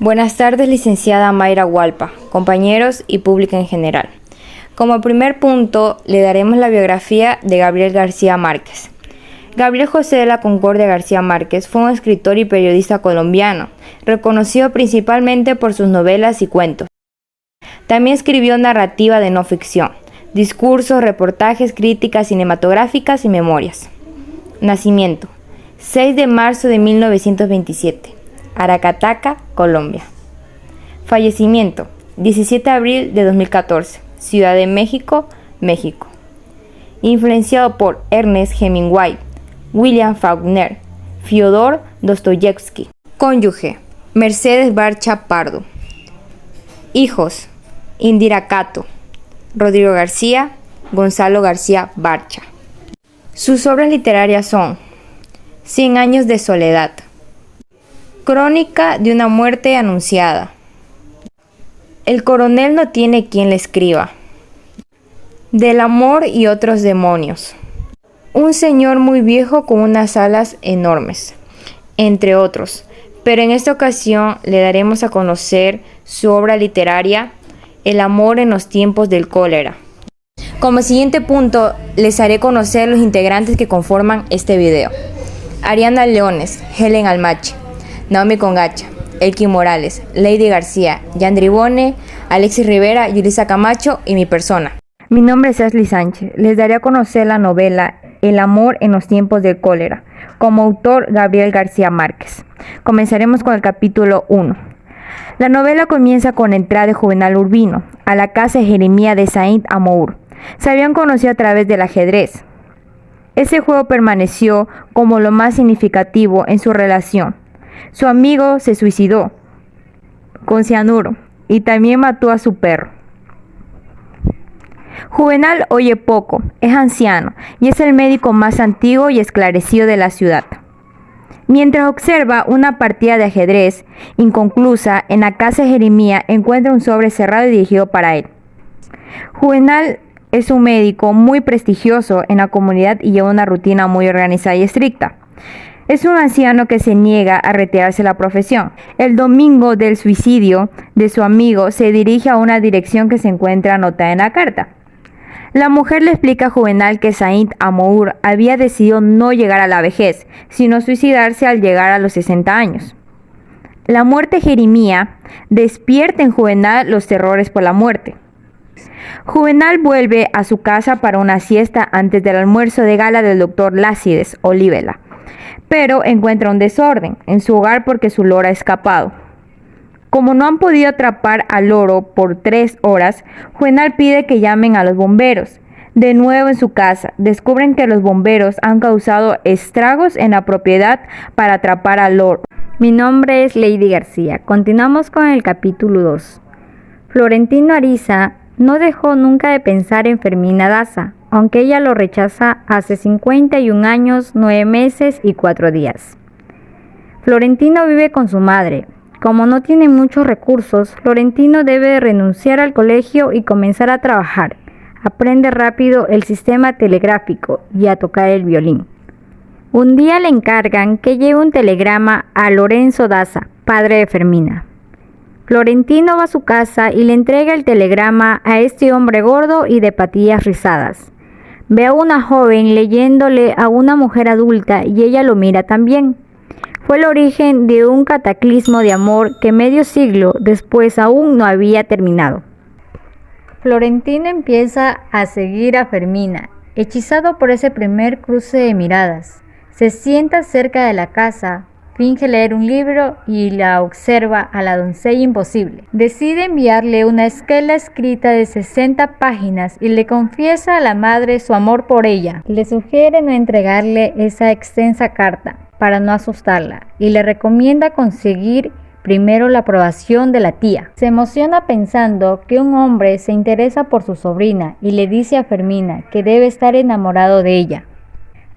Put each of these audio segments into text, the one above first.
Buenas tardes, licenciada Mayra Hualpa, compañeros y público en general. Como primer punto, le daremos la biografía de Gabriel García Márquez. Gabriel José de la Concordia García Márquez fue un escritor y periodista colombiano, reconocido principalmente por sus novelas y cuentos. También escribió narrativa de no ficción, discursos, reportajes, críticas cinematográficas y memorias. Nacimiento: 6 de marzo de 1927, Aracataca, Colombia. Fallecimiento: 17 de abril de 2014, Ciudad de México, México. Influenciado por Ernest Hemingway, William Faulkner, Fyodor Dostoyevsky. Cónyuge: Mercedes Barcha Pardo. Hijos: Indira Cato, Rodrigo García, Gonzalo García Barcha. Sus obras literarias son 100 años de soledad, Crónica de una muerte anunciada, El coronel no tiene quien le escriba, Del amor y otros demonios, Un señor muy viejo con unas alas enormes, entre otros. Pero en esta ocasión le daremos a conocer su obra literaria, El amor en los tiempos del cólera. Como siguiente punto, les haré conocer los integrantes que conforman este video. Ariana Leones, Helen Almachi, Naomi Congacha, Elkin Morales, Lady García, Yandri Bone, Alexis Rivera, Yulisa Camacho y mi persona. Mi nombre es Ashley Sánchez. Les daré a conocer la novela El amor en los tiempos del cólera, como autor Gabriel García Márquez. Comenzaremos con el capítulo 1. La novela comienza con la entrada de Juvenal Urbino a la casa de Jeremías de Saint-Amour. Se habían conocido a través del ajedrez. Ese juego permaneció como lo más significativo en su relación. Su amigo se suicidó con cianuro y también mató a su perro. Juvenal oye poco, es anciano y es el médico más antiguo y esclarecido de la ciudad. Mientras observa una partida de ajedrez inconclusa en la casa de Jeremías, encuentra un sobre cerrado y dirigido para él. Juvenal es un médico muy prestigioso en la comunidad y lleva una rutina muy organizada y estricta. Es un anciano que se niega a retirarse de la profesión. El domingo del suicidio de su amigo se dirige a una dirección que se encuentra anotada en la carta. La mujer le explica a Juvenal que Saint-Amour había decidido no llegar a la vejez, sino suicidarse al llegar a los 60 años. La muerte de Jeremías despierta en Juvenal los terrores por la muerte. Juvenal vuelve a su casa para una siesta antes del almuerzo de gala del doctor Lácides Olivela, pero encuentra un desorden en su hogar porque su loro ha escapado. Como no han podido atrapar al loro por 3 horas, Juvenal pide que llamen a los bomberos. De nuevo en su casa, descubren que los bomberos han causado estragos en la propiedad para atrapar al loro. Mi nombre es Lady García. Continuamos con el capítulo 2. Florentino Ariza no dejó nunca de pensar en Fermina Daza, aunque ella lo rechaza hace 51 años, 9 meses y 4 días. Florentino vive con su madre. Como no tiene muchos recursos, Florentino debe renunciar al colegio y comenzar a trabajar. Aprende rápido el sistema telegráfico y a tocar el violín. Un día le encargan que lleve un telegrama a Lorenzo Daza, padre de Fermina. Florentino va a su casa y le entrega el telegrama a este hombre gordo y de patillas rizadas. Ve a una joven leyéndole a una mujer adulta y ella lo mira también. Fue el origen de un cataclismo de amor que medio siglo después aún no había terminado. Florentino empieza a seguir a Fermina, hechizado por ese primer cruce de miradas. Se sienta cerca de la casa, finge leer un libro y la observa a la doncella imposible. Decide enviarle una esquela escrita de 60 páginas y le confiesa a la madre su amor por ella. Le sugiere no entregarle esa extensa carta para no asustarla y le recomienda conseguir primero la aprobación de la tía. Se emociona pensando que un hombre se interesa por su sobrina y le dice a Fermina que debe estar enamorado de ella.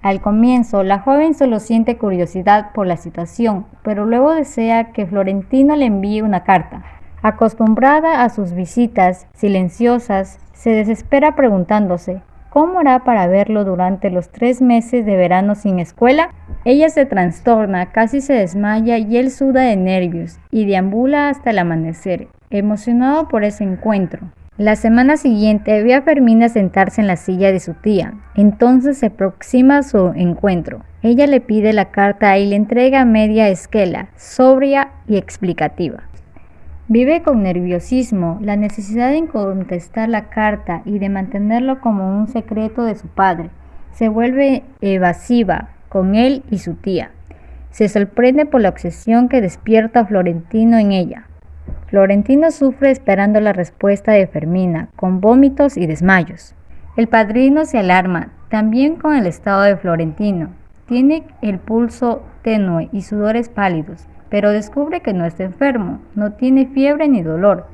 Al comienzo, la joven solo siente curiosidad por la situación, pero luego desea que Florentino le envíe una carta. Acostumbrada a sus visitas silenciosas, se desespera preguntándose ¿Cómo hará para verlo durante los 3 meses de verano sin escuela? Ella se trastorna, casi se desmaya y él suda de nervios y deambula hasta el amanecer, emocionado por ese encuentro. La semana siguiente ve a Fermina sentarse en la silla de su tía. Entonces se aproxima su encuentro. Ella le pide la carta y le entrega media esquela, sobria y explicativa. Vive con nerviosismo la necesidad de contestar la carta y de mantenerlo como un secreto de su padre. Se vuelve evasiva con él y su tía. Se sorprende por la obsesión que despierta Florentino en ella. Florentino sufre esperando la respuesta de Fermina, con vómitos y desmayos. El padrino se alarma, también con el estado de Florentino. Tiene el pulso tenue y sudores pálidos, pero descubre que no está enfermo, no tiene fiebre ni dolor.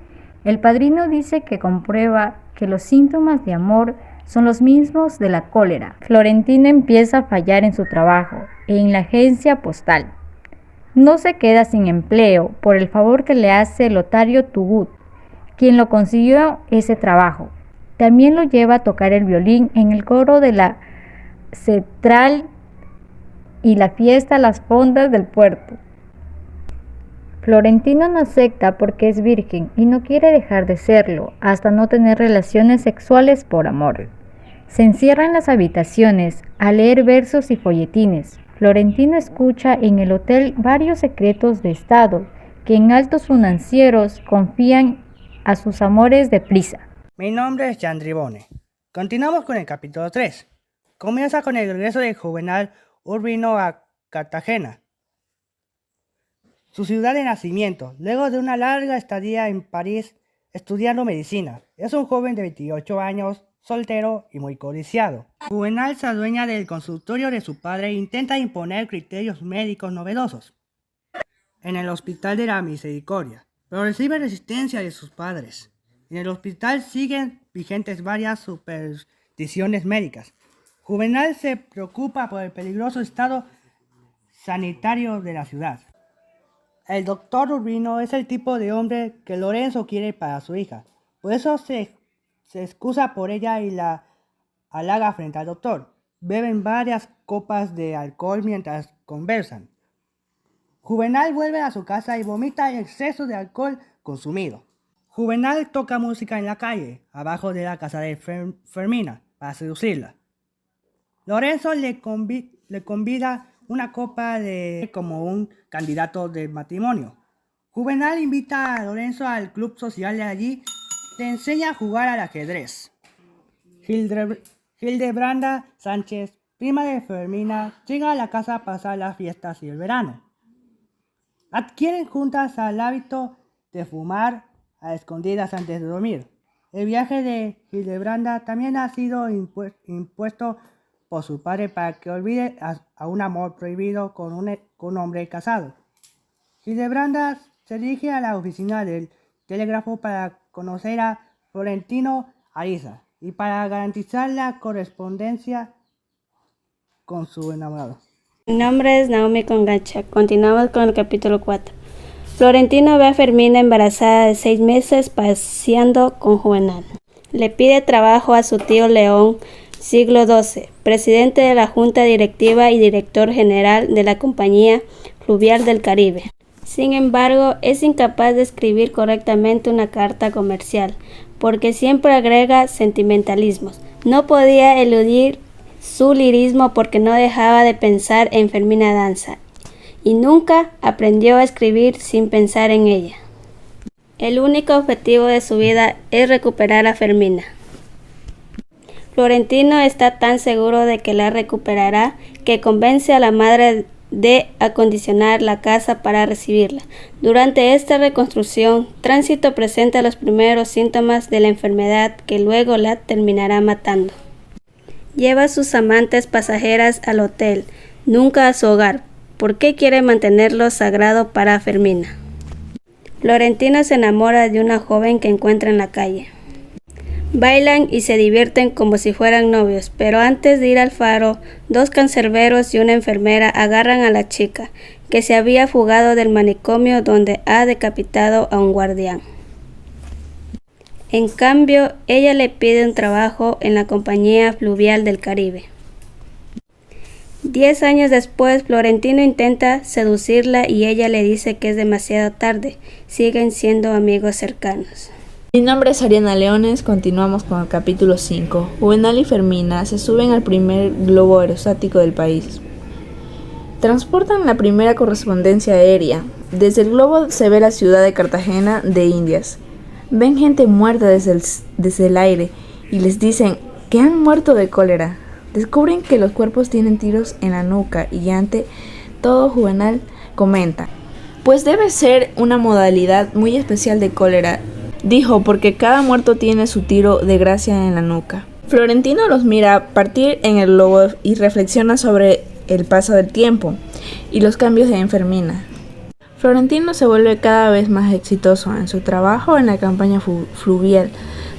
El padrino dice que comprueba que los síntomas de amor son los mismos de la cólera. Florentino empieza a fallar en su trabajo e en la agencia postal. No se queda sin empleo por el favor que le hace Lotario Tugut, quien lo consiguió ese trabajo. También lo lleva a tocar el violín en el coro de la Central y la fiesta Las Fondas del Puerto. Florentino no acepta porque es virgen y no quiere dejar de serlo hasta no tener relaciones sexuales por amor. Se encierra en las habitaciones a leer versos y folletines. Florentino escucha en el hotel varios secretos de Estado que en altos financieros confían a sus amores deprisa. Mi nombre es Jean Dribone. Continuamos con el capítulo 3. Comienza con el regreso de Juvenal Urbino a Cartagena, su ciudad de nacimiento, luego de una larga estadía en París estudiando medicina. Es un joven de 28 años, soltero y muy codiciado. Juvenal se adueña del consultorio de su padre e intenta imponer criterios médicos novedosos en el Hospital de la Misericordia, pero recibe resistencia de sus padres. En el hospital siguen vigentes varias supersticiones médicas. Juvenal se preocupa por el peligroso estado sanitario de la ciudad. El doctor Urbino es el tipo de hombre que Lorenzo quiere para su hija. Por eso se excusa por ella y la halaga frente al doctor. Beben varias copas de alcohol mientras conversan. Juvenal vuelve a su casa y vomita el exceso de alcohol consumido. Juvenal toca música en la calle, abajo de la casa de Fermina, para seducirla. Lorenzo le convida una copa como un candidato de matrimonio. Juvenal invita a Lorenzo al club social de allí, le enseña a jugar al ajedrez. Hildebranda Sánchez, prima de Fermina, llega a la casa a pasar las fiestas y el verano. Adquieren juntas el hábito de fumar a escondidas antes de dormir. El viaje de Hildebranda también ha sido impuesto por su padre para que olvide a un amor prohibido con un hombre casado. Hildebranda se dirige a la oficina del telégrafo para conocer a Florentino Ariza y para garantizar la correspondencia con su enamorado. Mi nombre es Naomi Congacha. Continuamos con el capítulo 4. Florentino ve a Fermina embarazada de 6 meses paseando con Juvenal. Le pide trabajo a su tío León, siglo XII, presidente de la Junta Directiva y director general de la Compañía Fluvial del Caribe. Sin embargo, es incapaz de escribir correctamente una carta comercial, porque siempre agrega sentimentalismos. No podía eludir su lirismo porque no dejaba de pensar en Fermina Danza, y nunca aprendió a escribir sin pensar en ella. El único objetivo de su vida es recuperar a Fermina. Florentino está tan seguro de que la recuperará que convence a la madre de acondicionar la casa para recibirla. Durante esta reconstrucción, Tránsito presenta los primeros síntomas de la enfermedad que luego la terminará matando. Lleva a sus amantes pasajeras al hotel, nunca a su hogar, porque quiere mantenerlo sagrado para Fermina. Florentino se enamora de una joven que encuentra en la calle. Bailan y se divierten como si fueran novios, pero antes de ir al faro, 2 cancerberos y una enfermera agarran a la chica, que se había fugado del manicomio donde ha decapitado a un guardián. En cambio, ella le pide un trabajo en la Compañía Fluvial del Caribe. 10 años después, Florentino intenta seducirla y ella le dice que es demasiado tarde. Siguen siendo amigos cercanos. Mi nombre es Ariana Leones, continuamos con el capítulo 5. Juvenal y Fermina se suben al primer globo aerostático del país. Transportan la primera correspondencia aérea. Desde el globo se ve la ciudad de Cartagena de Indias. Ven gente muerta desde el aire y les dicen que han muerto de cólera. Descubren que los cuerpos tienen tiros en la nuca y ante todo Juvenal comenta: pues debe ser una modalidad muy especial de cólera, dijo, porque cada muerto tiene su tiro de gracia en la nuca. Florentino los mira partir en el globo y reflexiona sobre el paso del tiempo y los cambios de Fermina. Florentino se vuelve cada vez más exitoso en su trabajo en la campaña fluvial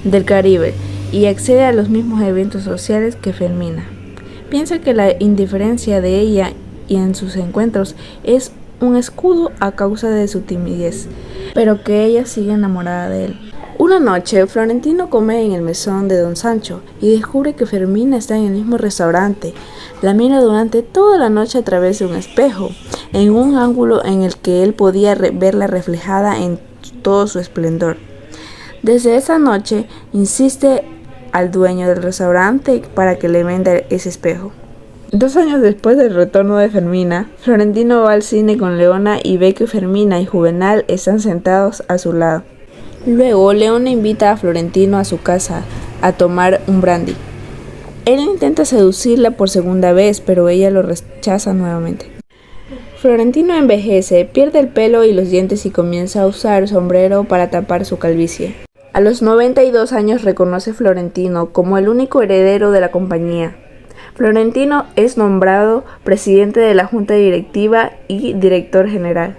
del Caribe y accede a los mismos eventos sociales que Fermina. Piensa que la indiferencia de ella y en sus encuentros es un escudo a causa de su timidez, pero que ella sigue enamorada de él. Una noche, Florentino come en el mesón de Don Sancho y descubre que Fermina está en el mismo restaurante. La mira durante toda la noche a través de un espejo, en un ángulo en el que él podía verla reflejada en todo su esplendor. Desde esa noche, insiste al dueño del restaurante para que le venda ese espejo. 2 años después del retorno de Fermina, Florentino va al cine con Leona y ve que Fermina y Juvenal están sentados a su lado. Luego, Leona invita a Florentino a su casa a tomar un brandy. Él intenta seducirla por segunda vez, pero ella lo rechaza nuevamente. Florentino envejece, pierde el pelo y los dientes y comienza a usar sombrero para tapar su calvicie. A los 92 años reconoce Florentino como el único heredero de la compañía. Florentino es nombrado presidente de la junta directiva y director general.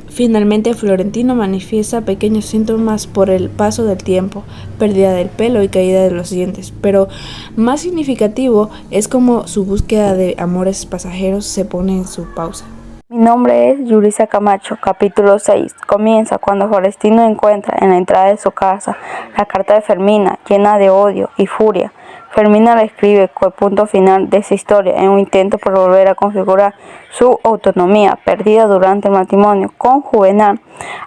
Finalmente, Florentino manifiesta pequeños síntomas por el paso del tiempo, pérdida del pelo y caída de los dientes, pero más significativo es como su búsqueda de amores pasajeros se pone en su pausa. Mi nombre es Yulisa Camacho. Capítulo 6. Comienza cuando Florentino encuentra en la entrada de su casa la carta de Fermina, llena de odio y furia. Fermina le escribe con el punto final de esa historia en un intento por volver a configurar su autonomía perdida durante el matrimonio con Juvenal.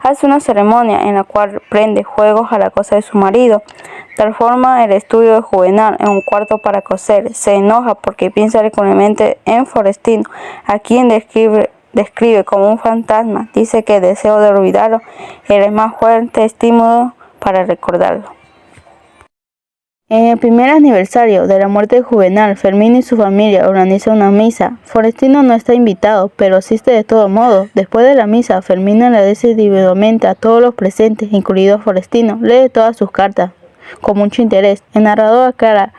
Hace una ceremonia en la cual prende fuegos a la casa de su marido. Transforma el estudio de Juvenal en un cuarto para coser. Se enoja porque piensa recurrentemente en Florentino, a quien describe como un fantasma. Dice que el deseo de olvidarlo era el más fuerte estímulo para recordarlo. En el primer aniversario de la muerte de Juvenal, Fermina y su familia organizan una misa. Florentino no está invitado, pero asiste de todo modo. Después de la misa, Fermina le dice individualmente a todos los presentes, incluido Florentino, lee todas sus cartas con mucho interés. El narrador aclara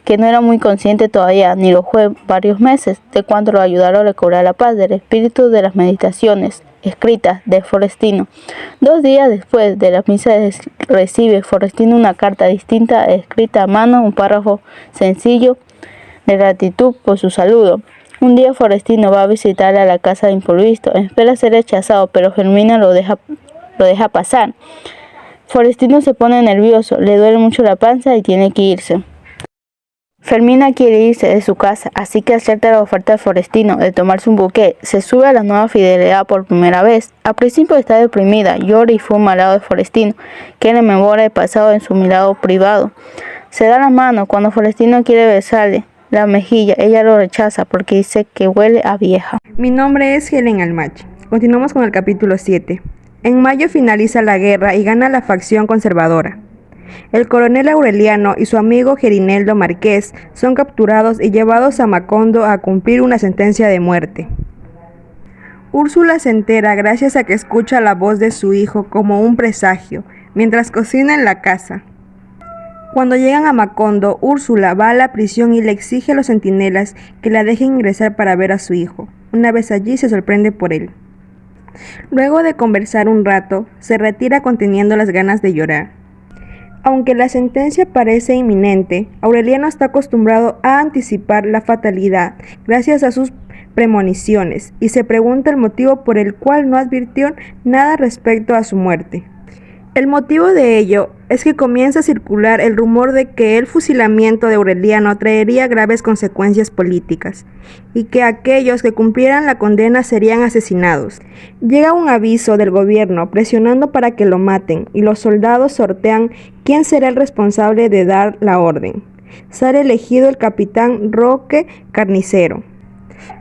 que no era muy consciente todavía, ni lo fue varios meses, de cuánto lo ayudaron a recobrar la paz del espíritu de las meditaciones escritas de Florentino. 2 días después de la misa recibe Florentino una carta distinta escrita a mano, un párrafo sencillo de gratitud por su saludo. Un día Florentino va a visitarle a la casa de improviso, espera ser rechazado, pero Fermina lo deja pasar. Florentino se pone nervioso, le duele mucho la panza y tiene que irse. Fermina quiere irse de su casa, así que acepta la oferta de Florentino de tomarse un buque. Se sube a la nueva fidelidad por primera vez. Al principio está deprimida, llora y fuma al lado de Florentino, que le memoria el pasado en su mirado privado. Se da la mano cuando Florentino quiere besarle la mejilla. Ella lo rechaza porque dice que huele a vieja. Mi nombre es Helen Almach. Continuamos con el capítulo 7. En mayo finaliza la guerra y gana la facción conservadora. El coronel Aureliano y su amigo Gerineldo Márquez son capturados y llevados a Macondo a cumplir una sentencia de muerte. Úrsula se entera gracias a que escucha la voz de su hijo como un presagio, mientras cocina en la casa. Cuando llegan a Macondo, Úrsula va a la prisión y le exige a los centinelas que la dejen ingresar para ver a su hijo. Una vez allí se sorprende por él. Luego de conversar un rato, se retira conteniendo las ganas de llorar. Aunque la sentencia parece inminente, Aureliano está acostumbrado a anticipar la fatalidad gracias a sus premoniciones y se pregunta el motivo por el cual no advirtió nada respecto a su muerte. El motivo de ello es que comienza a circular el rumor de que el fusilamiento de Aureliano traería graves consecuencias políticas y que aquellos que cumplieran la condena serían asesinados. Llega un aviso del gobierno presionando para que lo maten y los soldados sortean quién será el responsable de dar la orden. Sale elegido el capitán Roque Carnicero.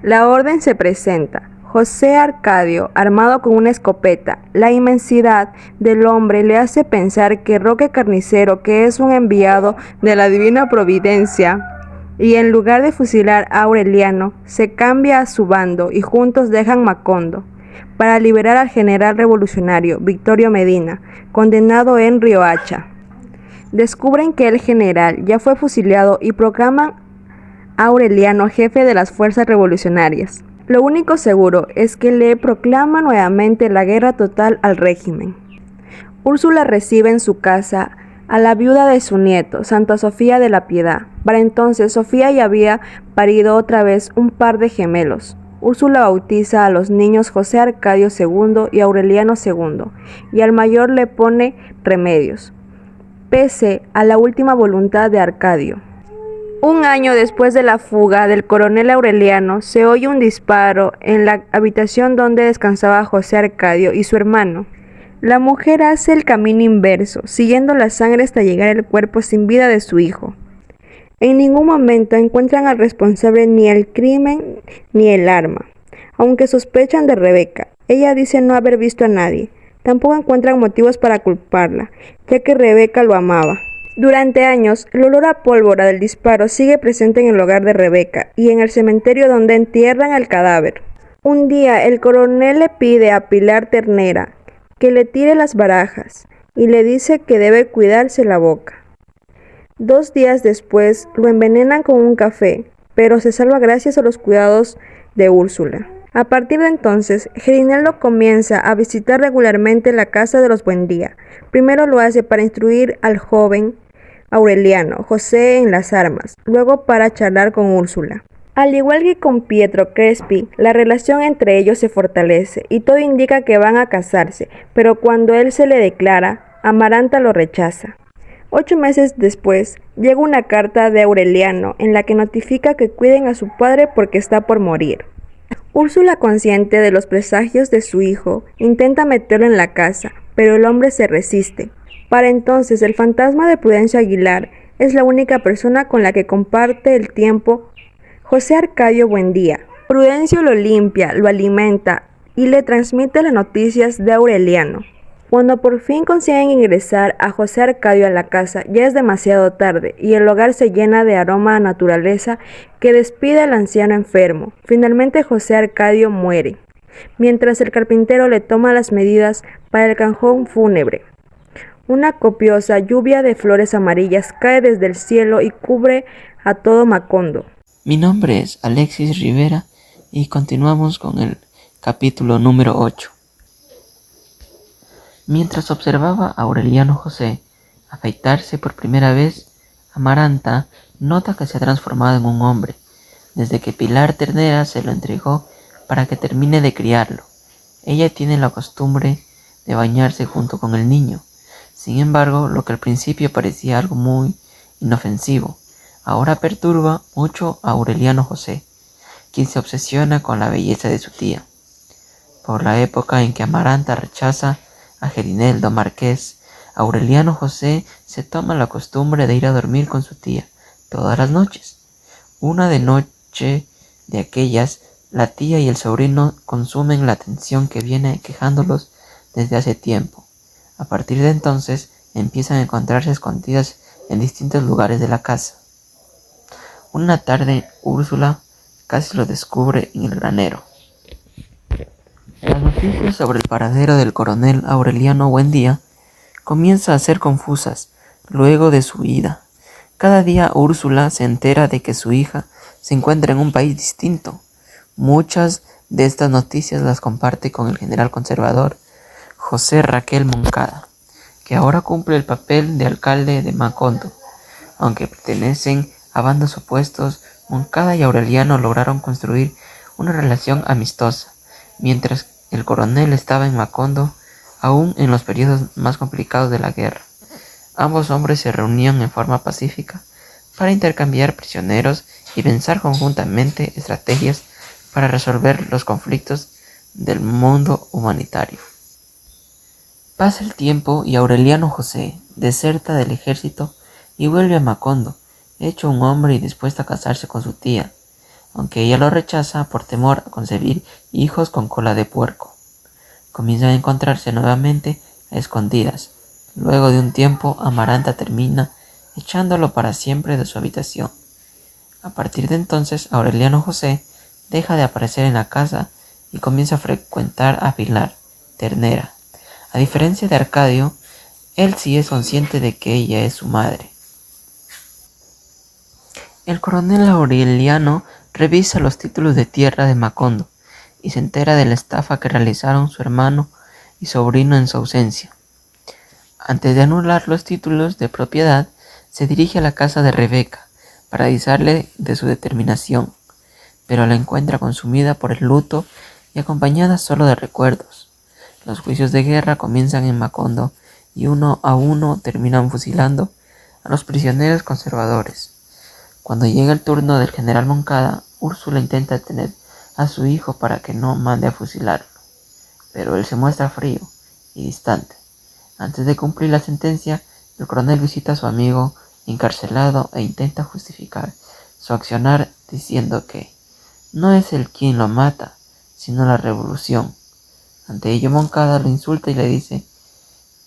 La orden se presenta. José Arcadio, armado con una escopeta. La inmensidad del hombre le hace pensar que Roque Carnicero, que es un enviado de la divina providencia, y en lugar de fusilar a Aureliano, se cambia a su bando y juntos dejan Macondo para liberar al general revolucionario Victorio Medina, condenado en Riohacha. Descubren que el general ya fue fusilado y proclaman a Aureliano jefe de las fuerzas revolucionarias. Lo único seguro es que le proclama nuevamente la guerra total al régimen. Úrsula recibe en su casa a la viuda de su nieto, Santa Sofía de la Piedad. Para entonces, Sofía ya había parido otra vez un par de gemelos. Úrsula bautiza a los niños José Arcadio II y Aureliano II, y al mayor le pone Remedios, pese a la última voluntad de Arcadio. Un año después de la fuga del coronel Aureliano, se oye un disparo en la habitación donde descansaba José Arcadio y su hermano. La mujer hace el camino inverso, siguiendo la sangre hasta llegar al cuerpo sin vida de su hijo. En ningún momento encuentran al responsable ni el crimen ni el arma, aunque sospechan de Rebeca. Ella dice no haber visto a nadie. Tampoco encuentran motivos para culparla, ya que Rebeca lo amaba. Durante años, el olor a pólvora del disparo sigue presente en el hogar de Rebeca y en el cementerio donde entierran el cadáver. Un día, el coronel le pide a Pilar Ternera que le tire las barajas y le dice que debe cuidarse la boca. 2 días después, lo envenenan con un café, pero se salva gracias a los cuidados de Úrsula. A partir de entonces, Gerineldo comienza a visitar regularmente la casa de los Buendía. Primero lo hace para instruir al joven Aureliano, José en las armas, luego para charlar con Úrsula. Al igual que con Pietro Crespi, la relación entre ellos se fortalece y todo indica que van a casarse, pero cuando él se le declara, Amaranta lo rechaza. 8 meses después, llega una carta de Aureliano en la que notifica que cuiden a su padre porque está por morir. Úrsula, consciente de los presagios de su hijo, intenta meterlo en la casa, pero el hombre se resiste. Para entonces, el fantasma de Prudencio Aguilar es la única persona con la que comparte el tiempo José Arcadio Buendía. Prudencio lo limpia, lo alimenta y le transmite las noticias de Aureliano. Cuando por fin consiguen ingresar a José Arcadio a la casa, ya es demasiado tarde y el hogar se llena de aroma a naturaleza que despide al anciano enfermo. Finalmente José Arcadio muere, mientras el carpintero le toma las medidas para el cajón fúnebre. Una copiosa lluvia de flores amarillas cae desde el cielo y cubre a todo Macondo. Mi nombre es Alexis Rivera y continuamos con el capítulo número 8. Mientras observaba a Aureliano José afeitarse por primera vez, Amaranta nota que se ha transformado en un hombre, desde que Pilar Ternera se lo entregó para que termine de criarlo. Ella tiene la costumbre de bañarse junto con el niño. Sin embargo, lo que al principio parecía algo muy inofensivo, ahora perturba mucho a Aureliano José, quien se obsesiona con la belleza de su tía. Por la época en que Amaranta rechaza a Gerineldo Marqués, Aureliano José se toma la costumbre de ir a dormir con su tía todas las noches. Una de noche de aquellas, la tía y el sobrino consumen la tensión que viene quejándolos desde hace tiempo. A partir de entonces, empiezan a encontrarse escondidas en distintos lugares de la casa. Una tarde, Úrsula casi lo descubre en el granero. Las noticias sobre el paradero del coronel Aureliano Buendía comienzan a ser confusas luego de su huida. Cada día Úrsula se entera de que su hija se encuentra en un país distinto. Muchas de estas noticias las comparte con el general conservador José Raquel Moncada, que ahora cumple el papel de alcalde de Macondo. Aunque pertenecen a bandos opuestos, Moncada y Aureliano lograron construir una relación amistosa. Mientras el coronel estaba en Macondo, aún en los periodos más complicados de la guerra. Ambos hombres se reunían en forma pacífica para intercambiar prisioneros y pensar conjuntamente estrategias para resolver los conflictos del mundo humanitario. Pasa el tiempo y Aureliano José deserta del ejército y vuelve a Macondo, hecho un hombre y dispuesto a casarse con su tía, aunque ella lo rechaza por temor a concebir hijos con cola de puerco. Comienzan a encontrarse nuevamente a escondidas. Luego de un tiempo, Amaranta termina echándolo para siempre de su habitación. A partir de entonces, Aureliano José deja de aparecer en la casa y comienza a frecuentar a Pilar, Ternera. A diferencia de Arcadio, él sí es consciente de que ella es su madre. El coronel Aureliano revisa los títulos de tierra de Macondo y se entera de la estafa que realizaron su hermano y sobrino en su ausencia. Antes de anular los títulos de propiedad, se dirige a la casa de Rebeca para avisarle de su determinación, pero la encuentra consumida por el luto y acompañada solo de recuerdos. Los juicios de guerra comienzan en Macondo y uno a uno terminan fusilando a los prisioneros conservadores. Cuando llega el turno del general Moncada, Úrsula intenta detener a su hijo para que no mande a fusilarlo, pero él se muestra frío y distante. Antes de cumplir la sentencia, el coronel visita a su amigo encarcelado e intenta justificar su accionar diciendo que no es él quien lo mata, sino la revolución. Ante ello, Moncada lo insulta y le dice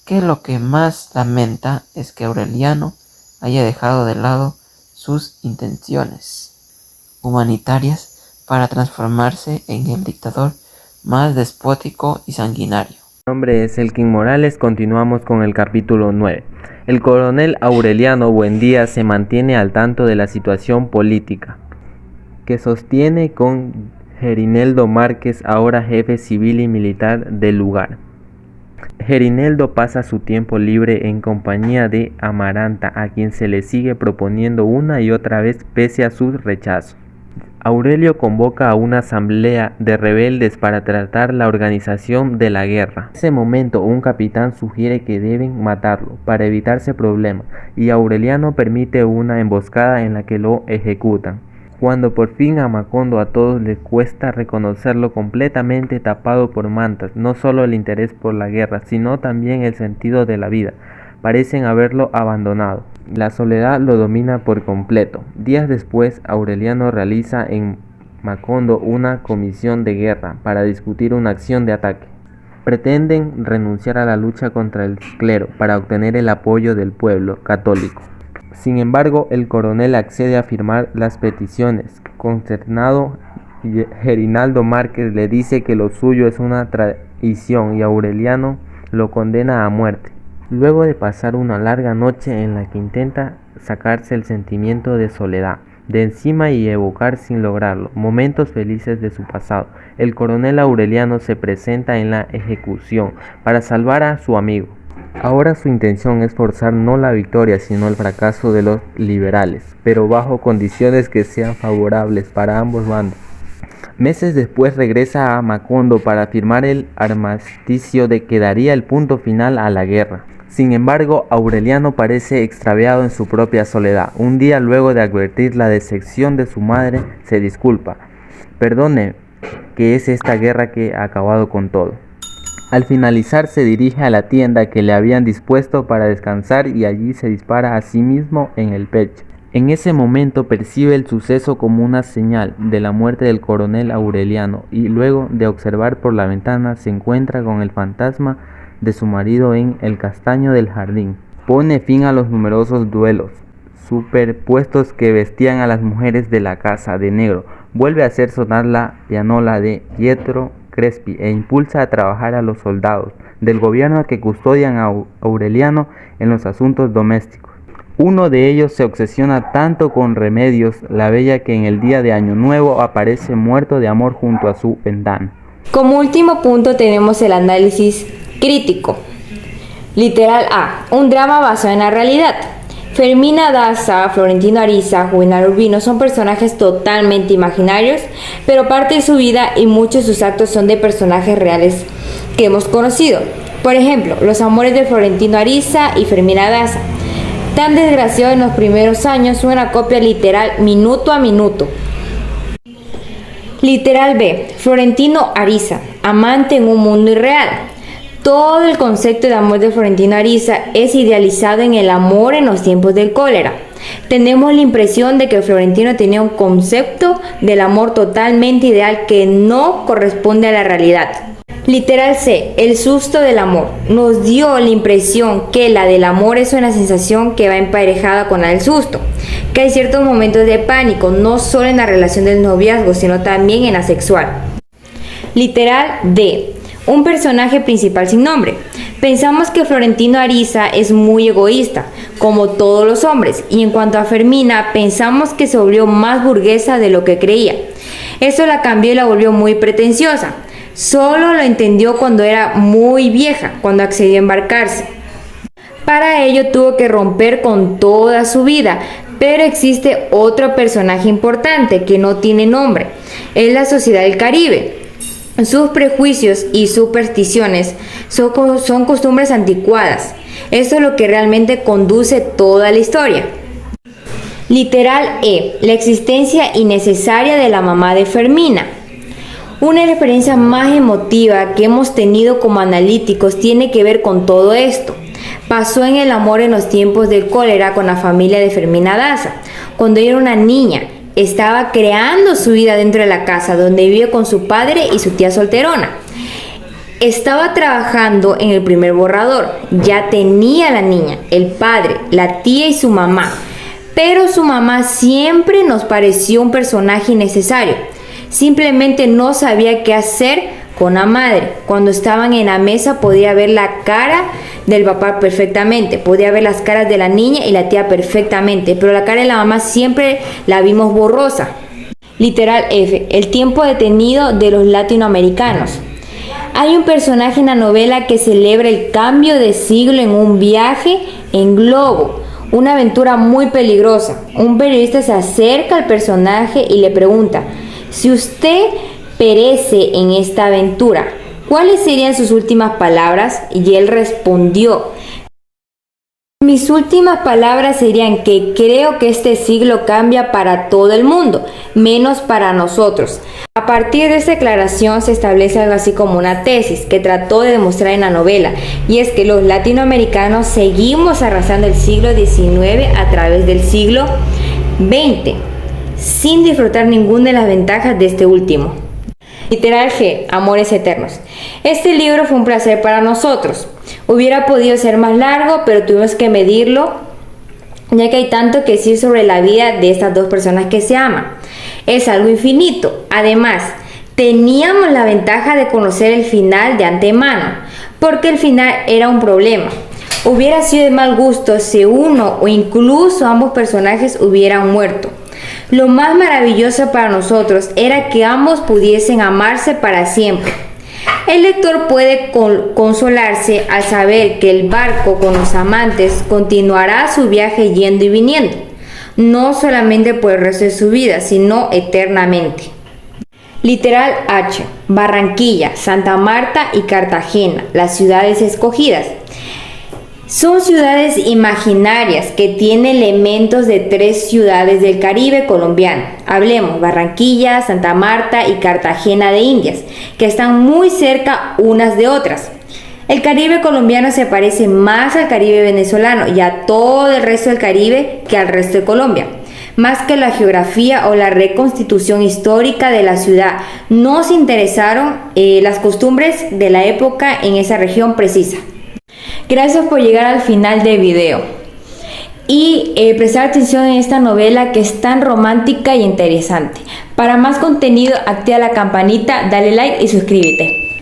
que lo que más lamenta es que Aureliano haya dejado de lado sus intenciones humanitarias para transformarse en el dictador más despótico y sanguinario. Mi nombre es Elkin Morales, continuamos con el capítulo 9. El coronel Aureliano Buendía se mantiene al tanto de la situación política que sostiene con Gerineldo Márquez, ahora jefe civil y militar del lugar. Gerineldo pasa su tiempo libre en compañía de Amaranta, a quien se le sigue proponiendo una y otra vez pese a sus rechazos. Aurelio convoca a una asamblea de rebeldes para tratar la organización de la guerra. En ese momento, un capitán sugiere que deben matarlo para evitarse problemas, y Aureliano permite una emboscada en la que lo ejecutan. Cuando por fin a Macondo a todos les cuesta reconocerlo completamente tapado por mantas, no solo el interés por la guerra, sino también el sentido de la vida, parecen haberlo abandonado. La soledad lo domina por completo. Días después, Aureliano realiza en Macondo una comisión de guerra para discutir una acción de ataque. Pretenden renunciar a la lucha contra el clero para obtener el apoyo del pueblo católico. Sin embargo, el coronel accede a firmar las peticiones. Consternado, Gerinaldo Márquez le dice que lo suyo es una traición y Aureliano lo condena a muerte. Luego de pasar una larga noche en la que intenta sacarse el sentimiento de soledad de encima y evocar sin lograrlo momentos felices de su pasado, el coronel Aureliano se presenta en la ejecución para salvar a su amigo. Ahora su intención es forzar no la victoria sino el fracaso de los liberales, pero bajo condiciones que sean favorables para ambos bandos. Meses después regresa a Macondo para firmar el armisticio de que daría el punto final a la guerra. Sin embargo, Aureliano parece extraviado en su propia soledad. Un día, luego de advertir la decepción de su madre, se disculpa. Perdone, que es esta guerra que ha acabado con todo. Al finalizar se dirige a la tienda que le habían dispuesto para descansar y allí se dispara a sí mismo en el pecho. En ese momento percibe el suceso como una señal de la muerte del coronel Aureliano y luego de observar por la ventana se encuentra con el fantasma de su marido en el castaño del jardín. Pone fin a los numerosos duelos superpuestos que vestían a las mujeres de la casa de negro. Vuelve a hacer sonar la pianola de Pietro Crespi e impulsa a trabajar a los soldados del gobierno que custodian a Aureliano en los asuntos domésticos. Uno de ellos se obsesiona tanto con Remedios, la bella, que en el día de Año Nuevo aparece muerto de amor junto a su ventana. Como último punto tenemos el análisis crítico. Literal A. Un drama basado en la realidad. Fermina Daza, Florentino Ariza, Juvenal Urbino son personajes totalmente imaginarios, pero parte de su vida y muchos de sus actos son de personajes reales que hemos conocido. Por ejemplo, los amores de Florentino Ariza y Fermina Daza. Tan desgraciados en los primeros años, una copia literal minuto a minuto. Literal B. Florentino Ariza, amante en un mundo irreal. Todo el concepto de amor de Florentino Ariza es idealizado en el amor en los tiempos del cólera. Tenemos la impresión de que Florentino tenía un concepto del amor totalmente ideal que no corresponde a la realidad. Literal C. El susto del amor. Nos dio la impresión que la del amor es una sensación que va emparejada con la del susto, que hay ciertos momentos de pánico, no solo en la relación del noviazgo, sino también en la sexual. Literal D. Un personaje principal sin nombre. Pensamos que Florentino Ariza es muy egoísta, como todos los hombres, y en cuanto a Fermina, pensamos que se volvió más burguesa de lo que creía. Eso la cambió y la volvió muy pretenciosa. Solo lo entendió cuando era muy vieja, cuando accedió a embarcarse. Para ello tuvo que romper con toda su vida, pero existe otro personaje importante que no tiene nombre. Es la sociedad del Caribe. Sus prejuicios y supersticiones son costumbres anticuadas. Eso es lo que realmente conduce toda la historia. Literal E. La existencia innecesaria de la mamá de Fermina. Una de las experiencias más emotivas que hemos tenido como analíticos tiene que ver con todo esto. Pasó en el amor en los tiempos del cólera con la familia de Fermina Daza. Cuando ella era una niña, estaba creando su vida dentro de la casa donde vive con su padre y su tía solterona. Estaba trabajando en el primer borrador. Ya tenía la niña, el padre, la tía y su mamá. Pero su mamá siempre nos pareció un personaje innecesario. Simplemente no sabía qué hacer con la madre. Cuando estaban en la mesa podía ver la cara del papá perfectamente, podía ver las caras de la niña y la tía perfectamente, pero la cara de la mamá siempre la vimos borrosa. Literal F. El tiempo detenido de los latinoamericanos. Hay un personaje en la novela que celebra el cambio de siglo en un viaje en globo, una aventura muy peligrosa. Un periodista se acerca al personaje y le pregunta: si usted perece en esta aventura, ¿cuáles serían sus últimas palabras? Y él respondió: mis últimas palabras serían que creo que este siglo cambia para todo el mundo, menos para nosotros. A partir de esta declaración se establece algo así como una tesis que trató de demostrar en la novela, y es que los latinoamericanos seguimos arrasando el siglo XIX a través del siglo XX, sin disfrutar ninguna de las ventajas de este último. Literal G. Amores eternos. Este libro fue un placer para nosotros. Hubiera podido ser más largo, pero tuvimos que medirlo, ya que hay tanto que decir sobre la vida de estas dos personas que se aman. Es algo infinito. Además, teníamos la ventaja de conocer el final de antemano, porque el final era un problema. Hubiera sido de mal gusto si uno o incluso ambos personajes hubieran muerto. Lo más maravilloso para nosotros era que ambos pudiesen amarse para siempre. El lector puede consolarse al saber que el barco con los amantes continuará su viaje yendo y viniendo, no solamente por el resto de su vida, sino eternamente. Literal H. Barranquilla, Santa Marta y Cartagena, las ciudades escogidas. Son ciudades imaginarias que tienen elementos de 3 ciudades del Caribe colombiano. Hablemos Barranquilla, Santa Marta y Cartagena de Indias, que están muy cerca unas de otras. El Caribe colombiano se parece más al Caribe venezolano y a todo el resto del Caribe que al resto de Colombia. Más que la geografía o la reconstitución histórica de la ciudad, nos interesaron las costumbres de la época en esa región precisa. Gracias por llegar al final del video y prestar atención en esta novela que es tan romántica y interesante. Para más contenido, activa la campanita, dale like y suscríbete.